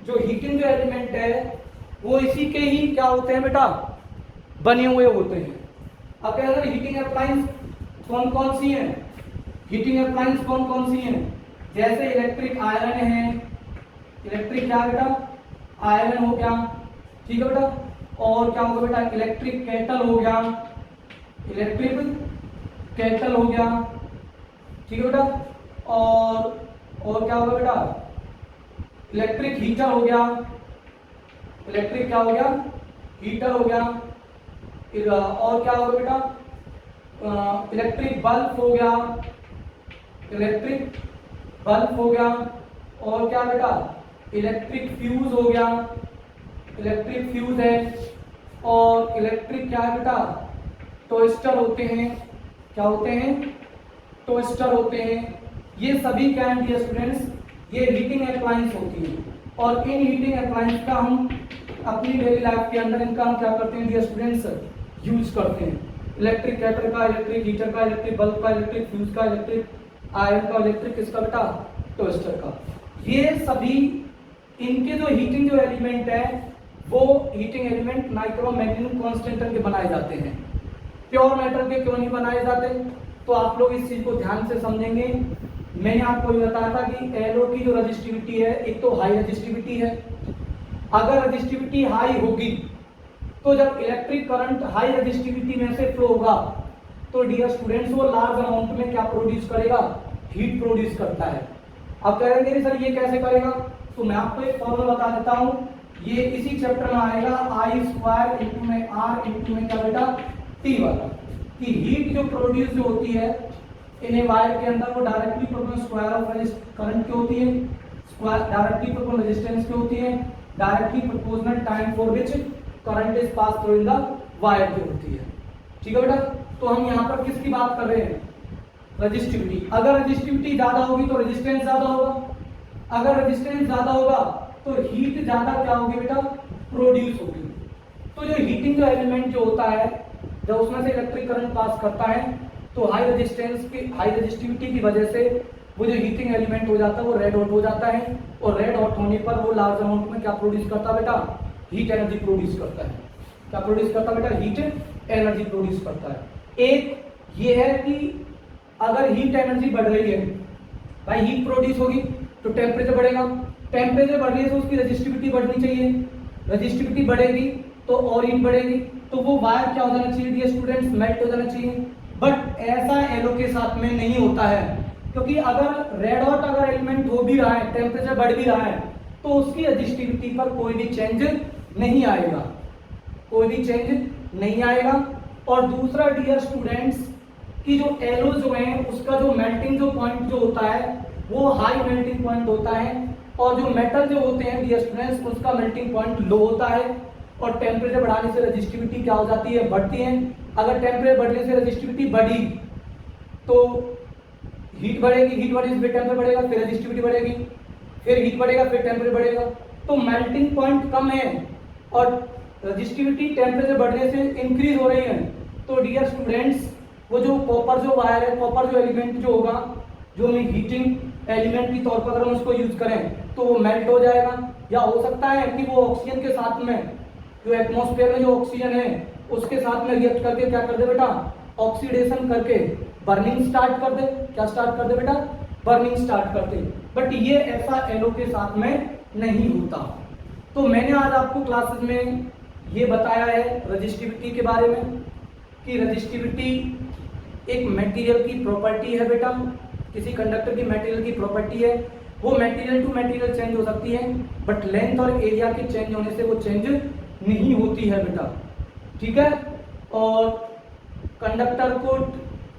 जो हीटिंग जो एलिमेंट है वो इसी के ही क्या होते हैं बेटा, बने हुए होते हैं। अब अगर हीटिंग अप्लायंस कौन कौन सी हैं, हीटिंग अप्लायंस कौन कौन सी हैं? जैसे इलेक्ट्रिक आयरन है, इलेक्ट्रिक क्या बेटा, आयरन हो गया, ठीक है बेटा। और क्या होगा बेटा, इलेक्ट्रिक केटल हो गया, इलेक्ट्रिक केटल हो गया, ठीक है बेटा। और क्या होगा बेटा, इलेक्ट्रिक हीटर हो गया, इलेक्ट्रिक क्या हो गया, हीटर हो गया। और क्या होगा बेटा, इलेक्ट्रिक बल्ब हो गया, इलेक्ट्रिक बल्ब हो गया। और क्या बेटा, इलेक्ट्रिक फ्यूज हो गया, इलेक्ट्रिक फ्यूज है। और इलेक्ट्रिक क्या है बेटा, टोस्टर होते हैं, क्या होते हैं, टोस्टर होते हैं। ये सभी क्या है डियर स्टूडेंट्स, ये हीटिंग अप्लायंस होती है। और इन हीटिंग अप्लायंस का हम अपनी डेली लाइफ के अंदर इनका हम क्या करते हैं डियर स्टूडेंट्स, यूज करते हैं। इलेक्ट्रिक केटल का, इलेक्ट्रिक हीटर का, इलेक्ट्रिक बल्ब का, इलेक्ट्रिक फ्यूज का, इलेक्ट्रिक आयरन का, इलेक्ट्रिक किसका बेटा, टोस्टर का। ये सभी इनके जो हीटिंग जो एलिमेंट है वो heating element nitro magnesium constant के बनाए जाते हैं। प्योर मेटल के क्यों नहीं बनाए जाते, तो आप लोग इस चीज को ध्यान से समझेंगे। मैंने आपको ये बताया था कि एलो की जो रजिस्टिविटी है, एक तो हाई रजिस्टिविटी है। अगर रजिस्टिविटी हाई होगी तो जब इलेक्ट्रिक करंट हाई रजिस्टिविटी में से फ्लो होगा तो डियर स्टूडेंट्स वो लार्ज अमाउंट में क्या प्रोड्यूस करेगा, हीट प्रोड्यूस करता है। अब कहेंगे सर ये कैसे करेगा, तो मैं आपको एक फॉर्मूला बता देता हूं, ये इसी चैप्टर में आएगा, आई स्क्वायर इंटू में आर इंटू में क्या बेटा, टी वाला, कि हीट जो प्रोड्यूस जो होती है इन ए वायर के अंदर वो directly proportional square of current की होती है, स्क्वायर डायरेक्टली प्रोपोर्शनल रेजिस्टेंस की होती है, directly proportional time for which current is pass through in the wire की होती है। ठीक है बेटा, तो हम यहाँ पर किसकी बात कर रहे हैं, रजिस्टिविटी। अगर रजिस्टिविटी ज्यादा होगी तो रेजिस्टेंस ज्यादा होगा, अगर रेजिस्टेंस ज्यादा होगा तो हीट ज्यादा क्या होगी बेटा, प्रोड्यूस होगी। तो जो हीटिंग जो एलिमेंट जो होता है जब उसमें से इलेक्ट्रिक करंट पास करता है तो हाई रेजिस्टेंस की, हाई रेजिस्टिविटी की वजह से वो जो हीटिंग एलिमेंट हो जाता है वो रेड हॉट हो जाता है, और रेड हॉट होने पर वो लार्ज अमाउंट में क्या प्रोड्यूस करता है बेटा, हीट एनर्जी प्रोड्यूस करता है। क्या प्रोड्यूस करता है बेटा, हीट एनर्जी प्रोड्यूस करता है। एक ये है कि अगर हीट एनर्जी बढ़ रही है, भाई हीट प्रोड्यूस होगी तो टेम्परेचर बढ़ेगा, टेम्परेचर बढ़ रही है तो उसकी रेजिस्टिविटी बढ़नी चाहिए, रेजिस्टिविटी बढ़ेगी तो और हीट बढ़ेगी, तो वो वायर क्या हो जाना चाहिए डियर स्टूडेंट्स, मेल्ट हो जाना चाहिए। बट ऐसा एलो के साथ में नहीं होता है, क्योंकि अगर रेड हॉट अगर एलिमेंट हो भी रहा है, टेम्परेचर बढ़ भी रहा है, तो उसकी रेजिस्टिविटी पर कोई भी चेंज नहीं आएगा, कोई भी चेंज नहीं आएगा। और दूसरा डियर स्टूडेंट्स कि जो एलो जो है उसका जो मेल्टिंग जो पॉइंट जो होता है वो हाई मेल्टिंग पॉइंट होता है, और जो मेटल जो होते हैं डियर स्टूडेंट्स उसका मेल्टिंग पॉइंट लो होता है। और टेम्परेचर बढ़ाने से रेजिस्टिविटी क्या हो जाती है, बढ़ती है। अगर टेम्परेचर बढ़ने से रेजिस्टिविटी बढ़ी तो हीट बढ़ेगी, हीट बढ़ने से फिर टेम्परेचर बढ़ेगा, फिर रेजिस्टिविटी बढ़ेगी, फिर हीट बढ़ेगा, फिर टेम्परेचर बढ़ेगा। तो मेल्टिंग पॉइंट कम है और रेजिस्टिविटी टेम्परेचर बढ़ने से इंक्रीज हो रही है, तो डियर स्टूडेंट्स वो जो कॉपर जो वायर है, कॉपर जो एलिमेंट जो होगा, जो हम हीटिंग एलिमेंट के तौर पर अगर हम उसको यूज करें तो वो मेल्ट हो जाएगा, या हो सकता है कि वो ऑक्सीजन के साथ में जो एटमॉस्फेयर में जो ऑक्सीजन है उसके साथ में रिएक्ट करके क्या कर दे बेटा, ऑक्सीडेशन करके बर्निंग स्टार्ट कर दे। क्या स्टार्ट कर दे बेटा, बर्निंग स्टार्ट कर दे। बट ये ऐसा एलो के साथ में नहीं होता। तो मैंने आज आपको क्लासेस में ये बताया है रजिस्टिविटी के बारे में कि रजिस्टिविटी एक मटेरियल की प्रॉपर्टी है बेटा, किसी कंडक्टर की मटेरियल की प्रॉपर्टी है। वो मटेरियल टू मटेरियल चेंज हो सकती है, बट लेंथ और एरिया के चेंज होने से वो चेंज नहीं होती है बेटा, ठीक है। और कंडक्टर को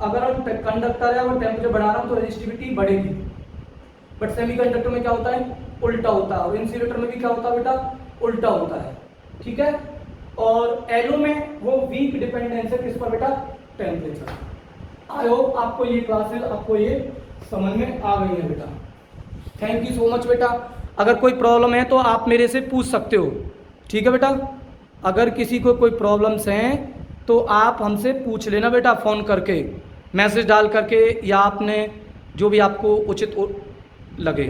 अगर कंडक्टर है वो टेम्परेचर बढ़ा रहा हूं तो रेजिस्टिविटी बढ़ेगी, बट सेमीकंडक्टर में क्या होता है, उल्टा होता है। और इंसुलेटर में भी क्या होता है बेटा, उल्टा होता है, ठीक है। और एलो में वो वीक डिपेंडेंस है किस पर बेटा, टेम्परेचर। आई होप आपको ये क्लासेस आपको ये समझ में आ गई है बेटा। थैंक यू सो मच बेटा। अगर कोई प्रॉब्लम है तो आप मेरे से पूछ सकते हो, ठीक है बेटा। अगर किसी को कोई प्रॉब्लम्स हैं तो आप हमसे पूछ लेना बेटा, फ़ोन करके, मैसेज डाल करके, या आपने जो भी आपको उचित लगे।